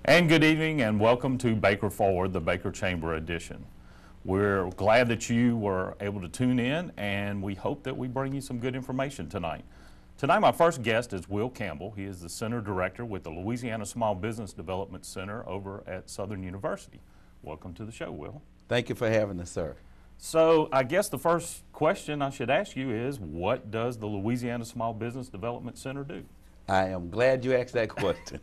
And good evening and welcome to Baker Forward, the Baker Chamber edition. We're glad that you were able to tune in, and we hope that we bring you some good information tonight. Tonight my first guest is Will Campbell. He is the Center Director with the Louisiana Small Business Development Center over at Southern University. Welcome to the show, Will. Thank you for having us, sir. So I guess the first question I should ask you is, what does the Louisiana Small Business Development Center do? I am glad you asked that question.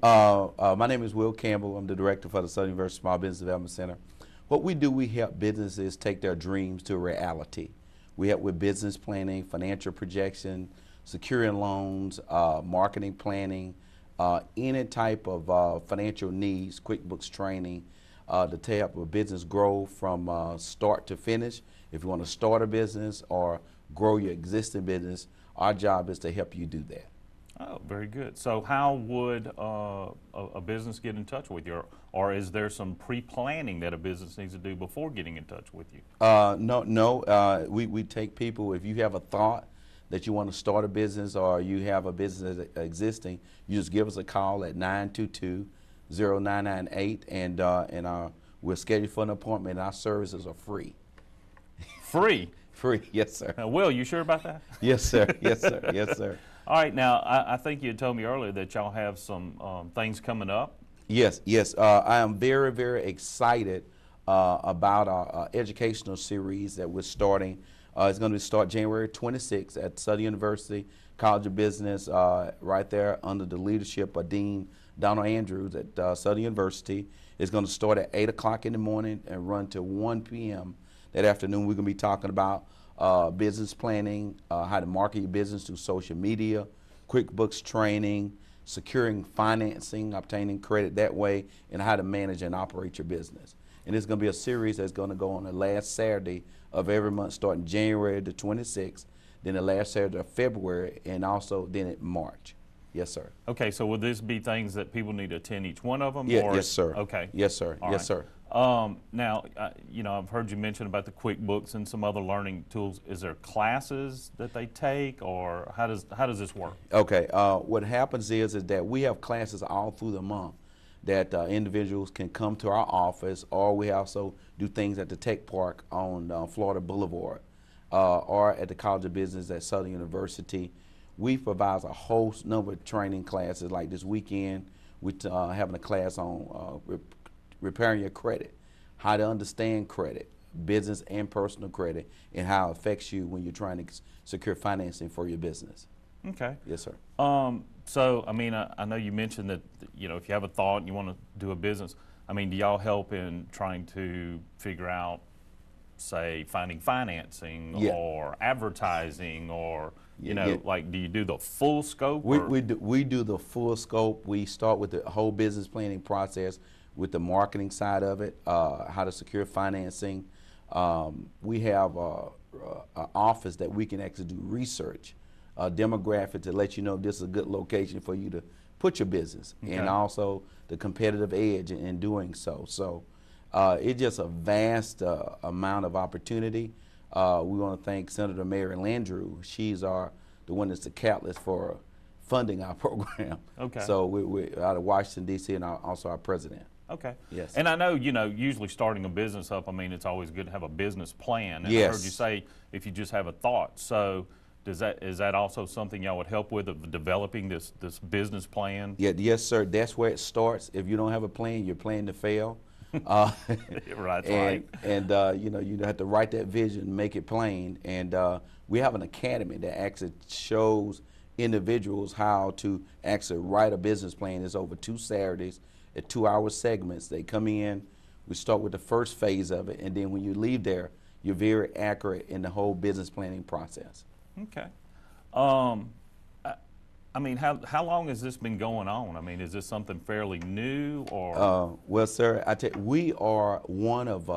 My name is Will Campbell. I'm the director for the Southern University Small Business Development Center. What we do, we help businesses take their dreams to reality. We help with business planning, financial projection, securing loans, marketing planning, any type of financial needs, QuickBooks training, to help a business grow from start to finish. If you want to start a business or grow your existing business, our job is to help you do that. Oh, very good. So how would a business get in touch with you? Or is there some pre-planning that a business needs to do before getting in touch with you? No. We take people, if you have a thought that you want to start a business or you have a business existing, you just give us a call at 922-0998 and we'll schedule for an appointment, and our services are free. Free? Free, yes, sir. Now, Will, you sure about that? Yes, sir. Yes, sir. Yes, sir. All right. Now, I think you had told me earlier that y'all have some things coming up. Yes, yes. I am very, very excited about our educational series that we're starting. It's going to start January 26th at Southern University College of Business, right there under the leadership of Dean Donald Andrews at Southern University. It's going to start at 8 o'clock in the morning and run to 1 p.m. that afternoon. We're going to be talking about business planning, how to market your business through social media, QuickBooks training, securing financing, obtaining credit that way, and how to manage and operate your business. And it's going to be a series that's going to go on the last Saturday of every month, starting January the 26th, then the last Saturday of February, and also then in March. Yes, sir. Okay, so will this be things that people need to attend each one of them? Yeah, or? Yes, sir. Okay. Yes, sir. All yes, right. sir. Now, I've heard you mention about the QuickBooks and some other learning tools. Is there classes that they take, or how does this work? Okay. What happens is that we have classes all through the month that individuals can come to our office, or we also do things at the Tech Park on Florida Boulevard, or at the College of Business at Southern University. We provide a whole number of training classes. Like this weekend, we're having a class on repairing your credit, how to understand credit, business and personal credit, and how it affects you when you're trying to secure financing for your business. Okay. Yes, sir. So, I mean, I know you mentioned that, if you have a thought and you want to do a business, I mean, do y'all help in trying to figure out, say, finding financing or advertising or, like, do you do the full scope? We do the full scope. We start with the whole business planning process, with the marketing side of it, how to secure financing. We have an office that we can actually do research, demographic, to let you know this is a good location for you to put your business, okay, and also the competitive edge in doing so. So it's just a vast amount of opportunity. We want to thank Senator Mary Landrieu. She's the one that's the catalyst for funding our program. Okay. So we're out of Washington, D.C., and also our president. Okay. Yes. And I know, usually starting a business up, I mean, it's always good to have a business plan. And yes. I heard you say if you just have a thought. So is that also something y'all would help with, of developing this business plan? Yeah, yes, sir. That's where it starts. If you don't have a plan, you're planning to fail. Right. And you have to write that vision, make it plain. And we have an academy that actually shows individuals how to actually write a business plan. It's over 2 Saturdays at 2-hour segments. They come in, we start with the first phase of it, and then when you leave there, you're very accurate in the whole business planning process. Okay. I mean, how long has this been going on? I mean, is this something fairly new, or? Well, sir, we are one of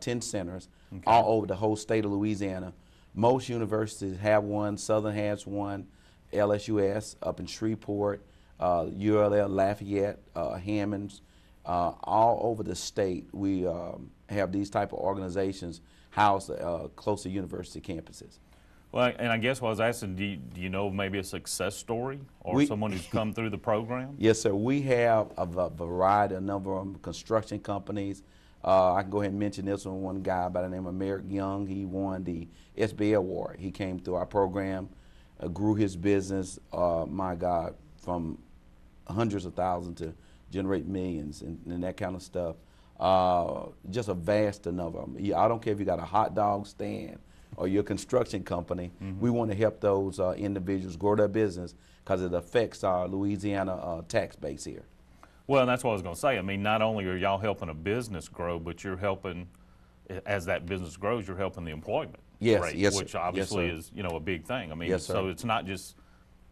10 centers, okay, all over the whole state of Louisiana. Most universities have one. Southern has one, LSUS up in Shreveport, ULL, Lafayette, Hammonds, all over the state. We have these type of organizations housed close to university campuses. Well, and I guess what I was asking, do you know maybe a success story or someone who's come through the program? Yes, sir. We have a variety, a number of construction companies. I can go ahead and mention this one guy by the name of Merrick Young. He won the SBA award. He came through our program, grew his business, my God, from hundreds of thousands to generate millions and that kind of stuff. Just a vast number. I don't care if you got a hot dog stand or your construction company. We want to help those individuals grow their business because it affects our Louisiana tax base here. Well, that's what I was going to say. I mean, not only are y'all helping a business grow, but you're helping, as that business grows, you're helping the employment rate, Yes, which sir. obviously Yes, sir. is, you know, a big thing. I mean, Yes, sir. so it's not just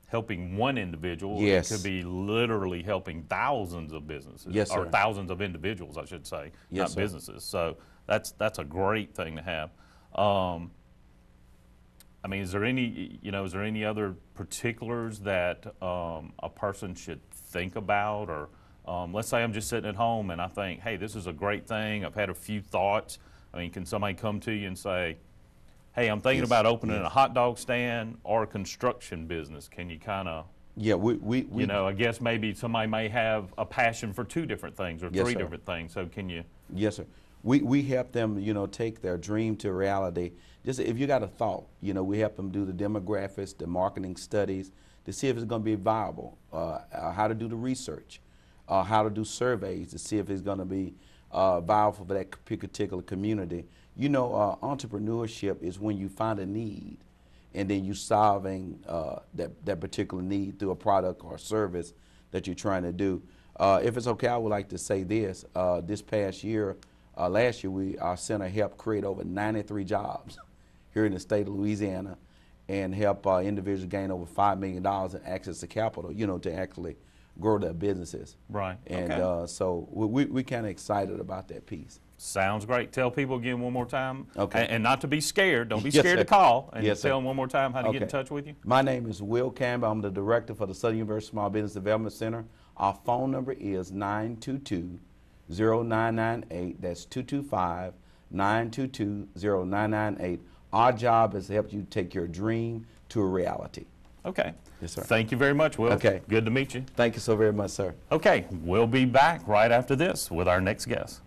helping one individual. Yes. It could be literally helping thousands of businesses, Yes, or sir. thousands of individuals, I should say, Yes, not sir. businesses. So that's a great thing to have. I mean, is there any other particulars that a person should think about, or let's say I'm just sitting at home and I think, hey, this is a great thing. I've had a few thoughts. I mean, can somebody come to you and say, hey, I'm thinking Yes, about opening yes. a hot dog stand or a construction business? Can you kind of, Yeah, you know, I guess maybe somebody may have a passion for two different things or Yes, three sir. different things. So can you? Yes, sir. We help them, you know, take their dream to reality. Just if you got a thought, you know, we help them do the demographics, the marketing studies to see if it's going to be viable, how to do the research, how to do surveys to see if it's going to be viable for that particular community. You know, entrepreneurship is when you find a need and then you solving that particular need through a product or service that you're trying to do. If it's okay, I would like to say this. This past year, last year, our center helped create over 93 jobs here in the state of Louisiana and help individuals gain over $5 million in access to capital, you know, to actually grow their businesses. Right. And Okay. so we kind of excited about that piece. Sounds great. Tell people again one more time. Okay. And not to be scared. Don't be Yes, scared sir. to call. And Yes, sir. tell them one more time how to get in Okay. touch with you. My name is Will Campbell. I'm the director for the Southern University Small Business Development Center. Our phone number is 922-0998. That's 225-922-0998. Our job is to help you take your dream to a reality. Okay. Yes, sir. Thank you very much, Will. Okay. Good to meet you. Thank you so very much, sir. Okay. We'll be back right after this with our next guest.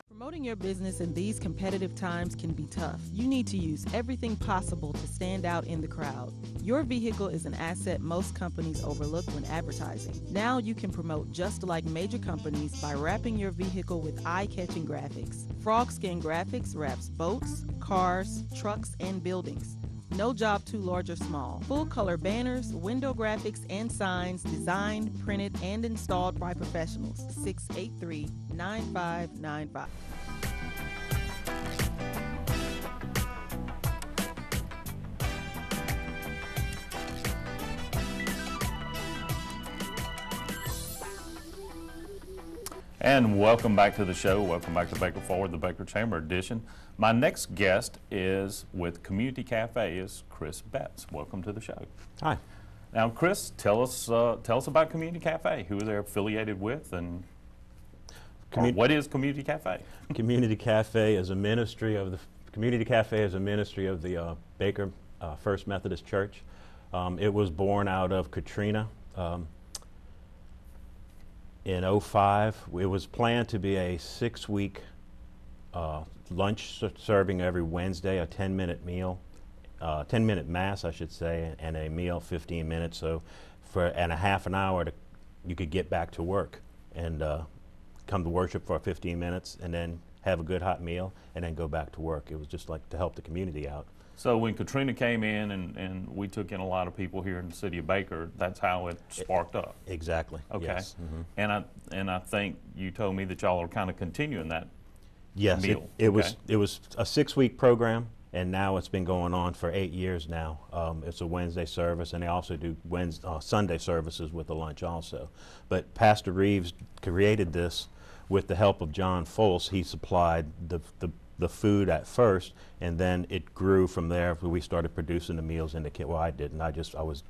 Promoting your business in these competitive times can be tough. You need to use everything possible to stand out in the crowd. Your vehicle is an asset most companies overlook when advertising. Now you can promote just like major companies by wrapping your vehicle with eye-catching graphics. Frogskin Graphics wraps boats, cars, trucks, and buildings. No job too large or small. Full-color banners, window graphics, and signs designed, printed, and installed by professionals. 683-9595. And welcome back to the show. Welcome back to Baker Forward, the Baker Chamber edition. My next guest is with Community Cafe, is Chris Betts. Welcome to the show. Hi. Now, Chris, tell us about Community Cafe. Who they're affiliated with, and or what is Community Cafe? Community Cafe is a ministry of the Baker First Methodist Church. It was born out of Katrina. In '05, it was planned to be a 6-week lunch serving every Wednesday, a 10-minute meal, 10-minute mass, I should say, and a meal 15 minutes. So and a half an hour you could get back to work and come to worship for 15 minutes and then have a good hot meal and then go back to work. It was just like to help the community out. So when Katrina came in and we took in a lot of people here in the city of Baker, that's how it sparked up. Exactly. Okay. Yes. And I think you told me that y'all are kind of continuing that. Yes. Meal. It Okay. was a 6-week program, and now it's been going on for 8 years now. It's a Wednesday service, and they also do Sunday services with the lunch also. But Pastor Reeves created this with the help of John Folse. He supplied the the food at first, and then it grew from there. We started producing the meals in the kitchen. Well, I didn't.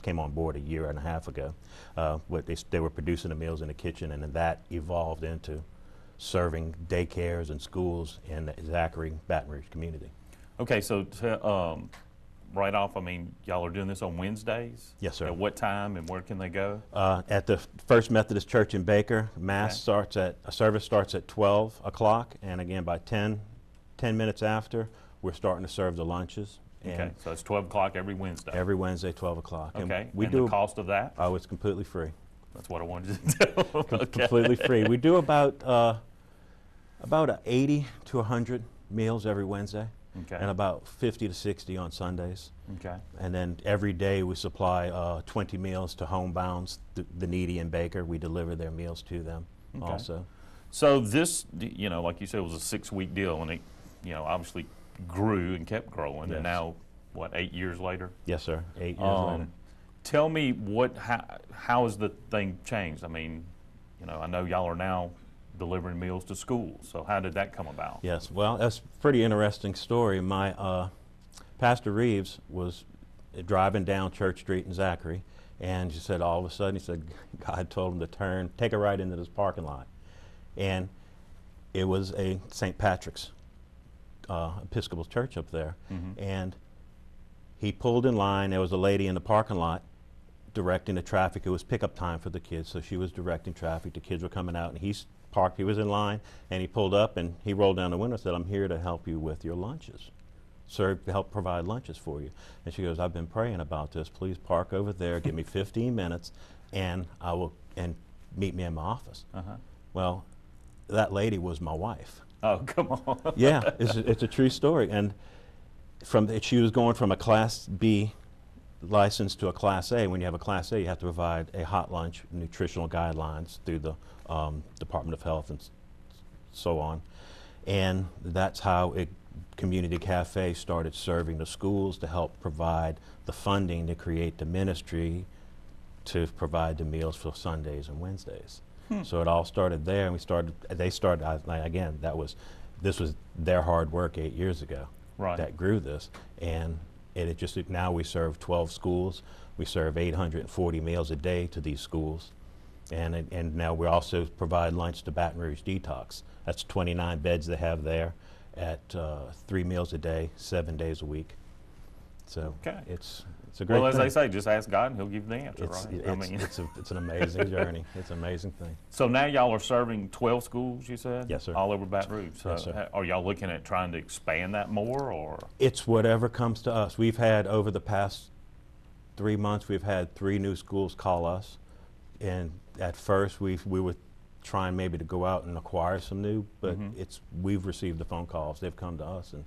Came on board a year and a half ago. They were producing the meals in the kitchen, and then that evolved into serving daycares and schools in the Zachary, Baton Rouge community. Okay, so right off, I mean, y'all are doing this on Wednesdays? Yes, sir. At what time and where can they go? At the First Methodist Church in Baker, service starts at 12 o'clock, and again by 10 minutes after, we're starting to serve the lunches. Okay, so it's 12 o'clock every Wednesday. Every Wednesday, 12 o'clock. Okay, and the cost of that? Oh, it's completely free. That's what I wanted to know. Okay. Completely free. We do about 80 to 100 meals every Wednesday, Okay. and about 50 to 60 on Sundays. Okay. And then every day we supply 20 meals to homebounds, the needy in Baker. We deliver their meals to them also. So this, you know, like you said, was a 6-week deal, and it, you know, obviously grew and kept growing, Yes. and now, what, 8 years later? Yes, sir. 8 years later. Tell me how has the thing changed? I mean, you know, I know y'all are now delivering meals to schools, so how did that come about? Yes, well, that's a pretty interesting story. My Pastor Reeves was driving down Church Street in Zachary, and he said all of a sudden, he said God told him to take a right into this parking lot. And it was a St. Patrick's Episcopal church up there. Mm-hmm. And he pulled in line. There was a lady in the parking lot directing the traffic. It was pickup time for the kids, so she was directing traffic. The kids were coming out, and he parked. He was in line, and he pulled up, and he rolled down the window and said, "I'm here to help you with your lunches. To help provide lunches for you." And she goes, "I've been praying about this. Please park over there, give me 15 minutes, and meet me in my office." Uh-huh. Well, that lady was my wife. Oh, come on. Yeah, it's a true story. And she was going from a Class B license to a Class A. When you have a Class A, you have to provide a hot lunch, nutritional guidelines through the Department of Health and so on. And that's how Community Cafe started serving the schools to help provide the funding to create the ministry to provide the meals for Sundays and Wednesdays. So it all started there, and this was their hard work 8 years ago. Right. That grew this, and now we serve 12 schools. We serve 840 meals a day to these schools, and now we also provide lunch to Baton Rouge Detox. That's 29 beds they have there at 3 meals a day, 7 days a week. So Okay. it's a great Well, as thing. they say, just ask God and He'll give you the answer, It's, right? it's an amazing journey. It's an amazing thing. So now y'all are serving 12 schools, you said? Yes, sir. All over Baton Rouge. So Yes, sir. are y'all looking at trying to expand that more, or? It's whatever comes to us. We've had, over the past 3 months, we've had 3 new schools call us. And at first, we were trying maybe to go out and acquire some new, but we've received the phone calls. They've come to us, and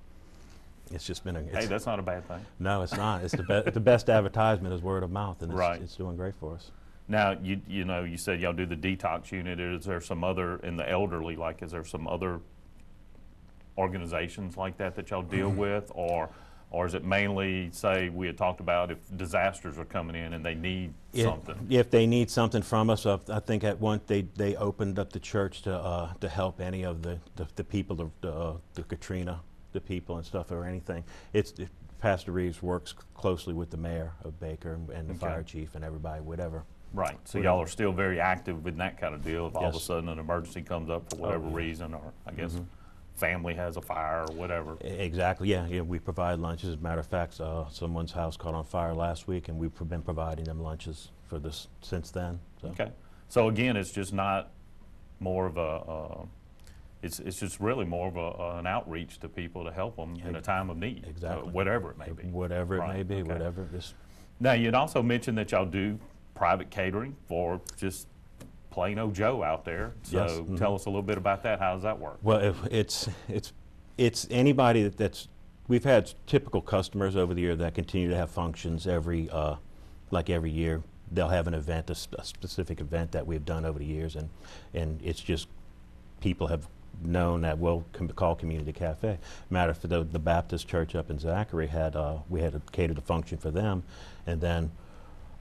it's just been Hey, that's not a bad thing. No, it's not. It's the best advertisement is word of mouth, and Right. it's doing great for us. Now, you know, you said y'all do the detox unit. Is there some other, in the elderly, like, is there some other organizations like that y'all deal with, or is it mainly, say, we had talked about if disasters are coming in and they need something? If they need something from us, I think at one they opened up the church to help any of the people, the Katrina, the people and stuff, or anything. Pastor Reeves works closely with the mayor of Baker and the fire chief and everybody, whatever. Right. So y'all are still very active in that kind of deal. If all of a Yes. sudden an emergency comes up for whatever reason, or I guess family has a fire or whatever. Exactly. Yeah. We provide lunches. As a matter of fact, someone's house caught on fire last week, and we've been providing them lunches for this since then. So. Okay. So again, it's just not more of a. It's just really more of an outreach to people to help them in a time of need. Exactly. Whatever it may be. Whatever it Right, may be. okay. Whatever. Just Now, you'd also mentioned that y'all do private catering for just plain old Joe out there. So Yes, tell us a little bit about that. How does that work? Well, it's anybody that's we've had typical customers over the year that continue to have functions every year. They'll have an event, a specific event that we've done over the years, and it's just people have known that we'll call Community Cafe. Matter of fact, the Baptist church up in Zachary we had catered a function for them, and then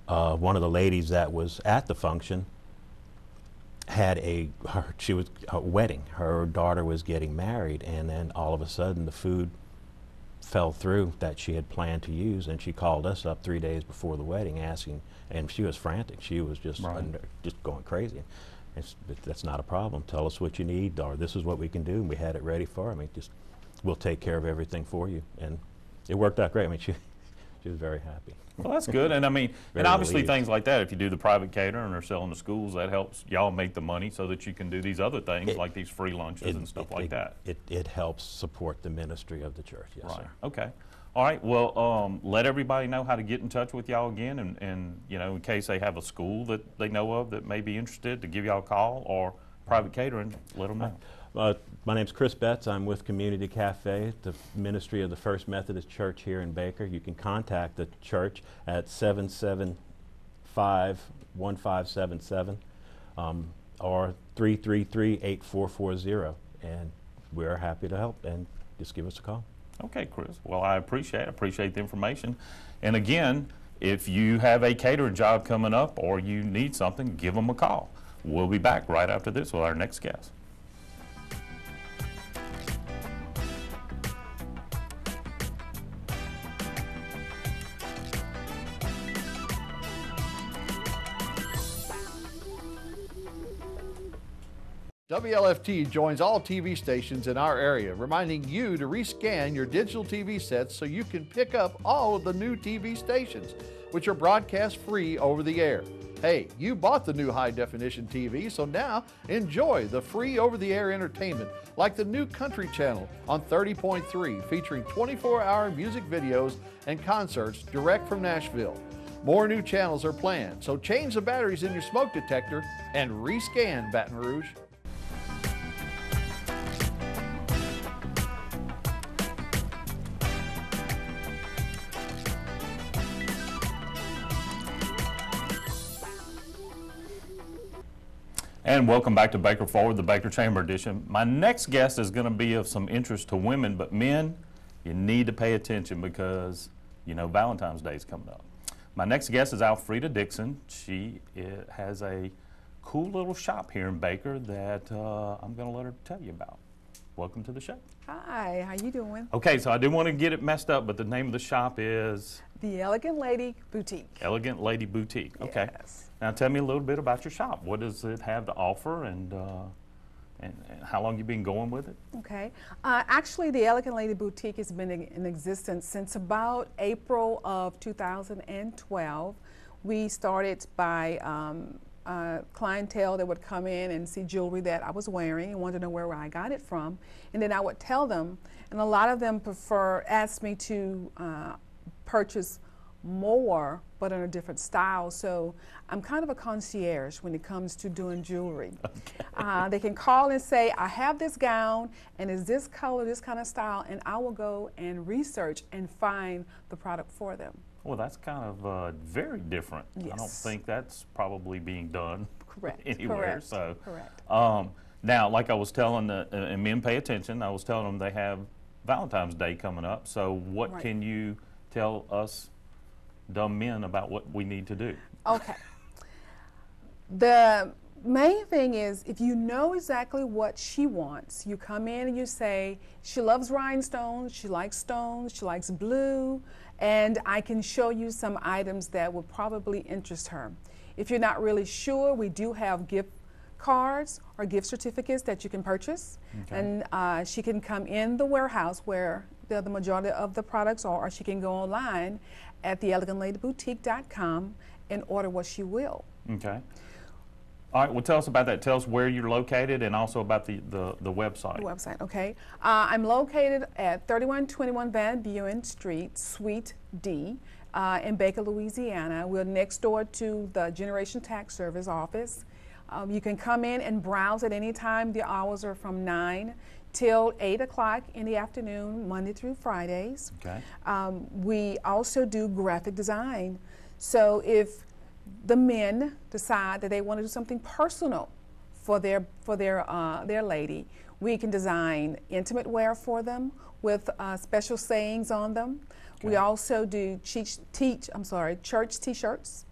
one of the ladies that was at the function had a wedding. Her daughter was getting married, and then all of a sudden the food fell through that she had planned to use, and she called us up 3 days before the wedding asking, and she was frantic. She was just just going crazy. That's not a problem. Tell us what you need, or this is what we can do, and we had it ready for her. I mean, just we'll take care of everything for you, and it worked out great. I mean, she was very happy. Well, that's good. And I mean, Very and obviously relieved. things like that, if you do the private catering or selling to schools, that helps y'all make the money so that you can do these other things like these free lunches and stuff like that. It helps support the ministry of the church, yes, Right. sir. Okay. All right. Well, let everybody know how to get in touch with y'all again, and you know, in case they have a school that they know of that may be interested, to give y'all a call, or private catering, let them know. My name's Chris Betts. I'm with Community Cafe, the ministry of the First Methodist Church here in Baker. You can contact the church at 775-1577 or 333-8440, and we're happy to help, and just give us a call. Okay, Chris. Well, I appreciate the information. And again, if you have a catering job coming up or you need something, give them a call. We'll be back right after this with our next guest. WLFT joins all TV stations in our area, reminding you to rescan your digital TV sets so you can pick up all of the new TV stations, which are broadcast free over the air. Hey, you bought the new high-definition TV, so now enjoy the free over-the-air entertainment like the new Country Channel on 30.3, featuring 24-hour music videos and concerts direct from Nashville. More new channels are planned, so change the batteries in your smoke detector and rescan Baton Rouge. And welcome back to Baker Forward, the Baker Chamber Edition. My next guest is going to be of some interest to women, but men, you need to pay attention because, you know, Valentine's Day is coming up. My next guest is Alfreda Dixon. She has a cool little shop here in Baker that I'm going to let her tell you about. Welcome to the show. Hi, how you doing? Okay, so I didn't want to get it messed up, but the name of the shop is? The Elegant Lady Boutique. Elegant Lady Boutique. Okay. Yes. Now tell me a little bit about your shop. What does it have to offer, and how long you been going with it? Okay. Actually, the Elegant Lady Boutique has been in existence since about April of 2012. We started by clientele that would come in and see jewelry that I was wearing and wanted to know where I got it from. And then I would tell them, and a lot of them asked me to purchase more, but in a different style. So I'm kind of a concierge when it comes to doing jewelry. Okay. They can call and say, I have this gown, and is this color, this kind of style, and I will go and research and find the product for them. Well, that's kind of very different. Yes. I don't think that's probably being done Correct. anywhere. Correct. So, Correct. Now, like I was telling, and men pay attention, I was telling them they have Valentine's Day coming up. So what Right. can you tell us dumb men about what we need to do? Okay. The main thing is, if you know exactly what she wants, you come in and you say, she loves rhinestones, she likes blue, and I can show you some items that would probably interest her. If you're not really sure, we do have gift cards or gift certificates that you can purchase. Okay. And she can come in the warehouse where the majority of the products are, or she can go online at theelegantladyboutique.com and order what she will. Okay. All right, well, tell us about that. Tell us where you're located and also about the website. The website, okay. I'm located at 3121 Van Buren Street, Suite D, in Baker, Louisiana. We're next door to the Generation Tax Service office. You can come in and browse at any time. The hours are from 9 till 8 o'clock in the afternoon, Monday through Fridays. Okay. We also do graphic design. So if the men decide that they want to do something personal for their lady, we can design intimate wear for them with special sayings on them. Okay. We also do church T-shirts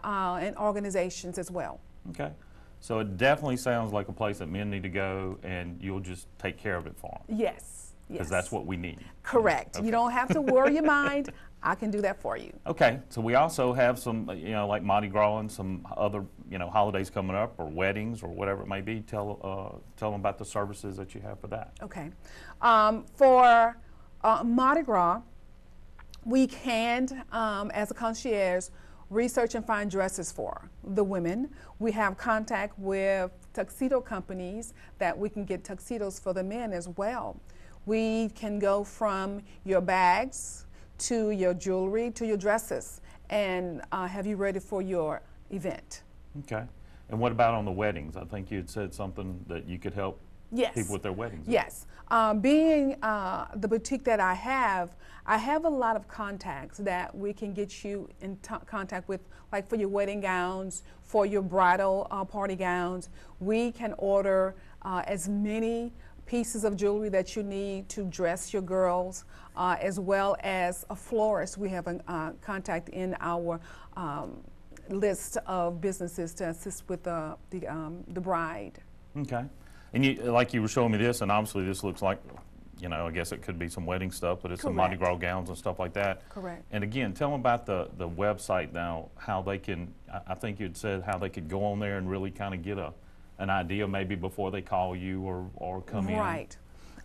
and organizations as well. Okay. So it definitely sounds like a place that men need to go, and you'll just take care of it for them. Yes, Because yes. that's what we need. Correct. Okay. You don't have to worry your mind. I can do that for you. Okay, so we also have some, like Mardi Gras and some other, holidays coming up, or weddings, or whatever it may be. Tell them about the services that you have for that. Okay. For Mardi Gras, we can, as a concierge, research and find dresses for the women. We have contact with tuxedo companies that we can get tuxedos for the men as well. We can go from your bags to your jewelry to your dresses and have you ready for your event. Okay. And what about on the weddings? I think you had said something that you could help Yes. people with their weddings. Yes. Being the boutique that I have a lot of contacts that we can get you in contact with, like for your wedding gowns, for your bridal party gowns. We can order as many pieces of jewelry that you need to dress your girls, as well as a florist. We have a contact in our list of businesses to assist with the bride. Okay. And like you were showing me this, and obviously this looks like, I guess it could be some wedding stuff, but it's some Mardi Gras gowns and stuff like that. Correct. And again, tell them about the website now, how they can, I think you'd said how they could go on there and really kind of get an idea maybe before they call you or come in. Right.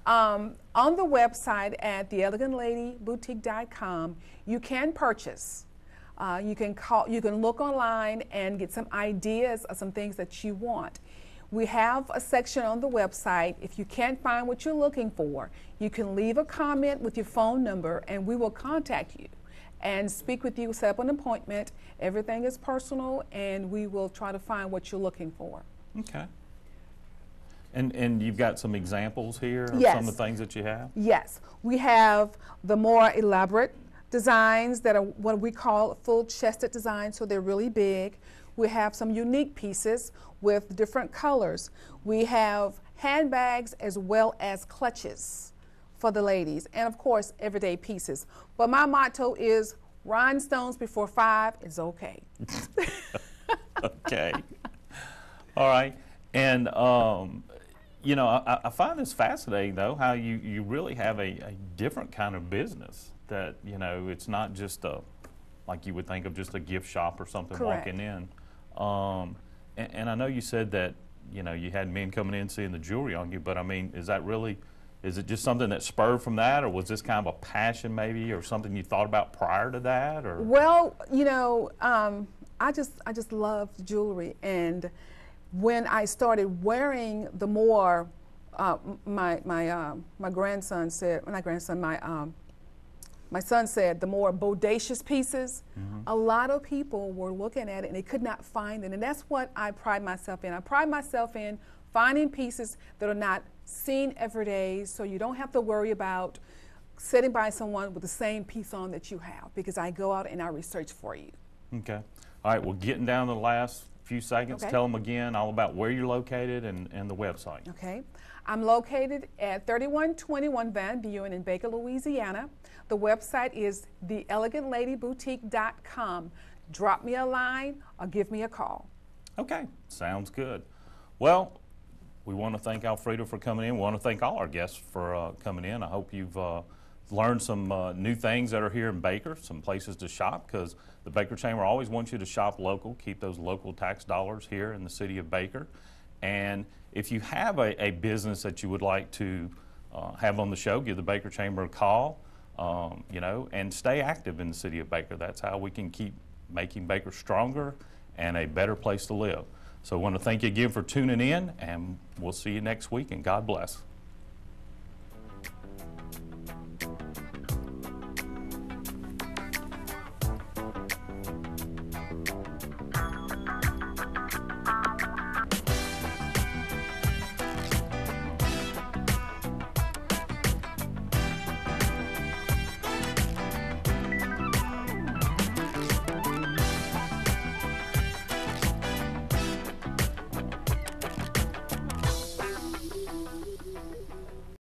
On the website at theelegantladyboutique.com, you can purchase. You can look online and get some ideas of some things that you want. We have a section on the website. If you can't find what you're looking for, you can leave a comment with your phone number and we will contact you and speak with you, set up an appointment. Everything is personal and we will try to find what you're looking for. Okay. And you've got some examples here of Yes. some of the things that you have? Yes, we have the more elaborate designs that are what we call full-chested designs, so they're really big. We have some unique pieces with different colors. We have handbags as well as clutches for the ladies, and of course, everyday pieces. But my motto is rhinestones before 5 is okay. Okay. All right. And, I find this fascinating, though, how you really have a different kind of business that, it's not just like you would think of just a gift shop or something. Correct. Walking in. And I know you said that, you had men coming in seeing the jewelry on you, but I mean, is it just something that spurred from that, or was this kind of a passion maybe, or something you thought about prior to that, or? Well, I just loved jewelry, and when I started wearing the more, my grandson said, not grandson, my son said the more bodacious pieces, a lot of people were looking at it and they could not find it. And that's what I pride myself in. I pride myself in finding pieces that are not seen every day, so you don't have to worry about sitting by someone with the same piece on that you have, because I go out and I research for you. Okay. All right, well, getting down to the last few seconds, Okay. tell them again all about where you're located and the website. Okay. I'm located at 3121 Van Buren in Baker, Louisiana. The website is theelegantladyboutique.com. Drop me a line or give me a call. Okay, sounds good. Well, we want to thank Alfreda for coming in. We want to thank all our guests for coming in. I hope you've learned some new things that are here in Baker, some places to shop, because the Baker Chamber always wants you to shop local, keep those local tax dollars here in the city of Baker. And if you have a business that you would like to have on the show, give the Baker Chamber a call, and stay active in the city of Baker. That's how we can keep making Baker stronger and a better place to live. So I want to thank you again for tuning in, and we'll see you next week, and God bless.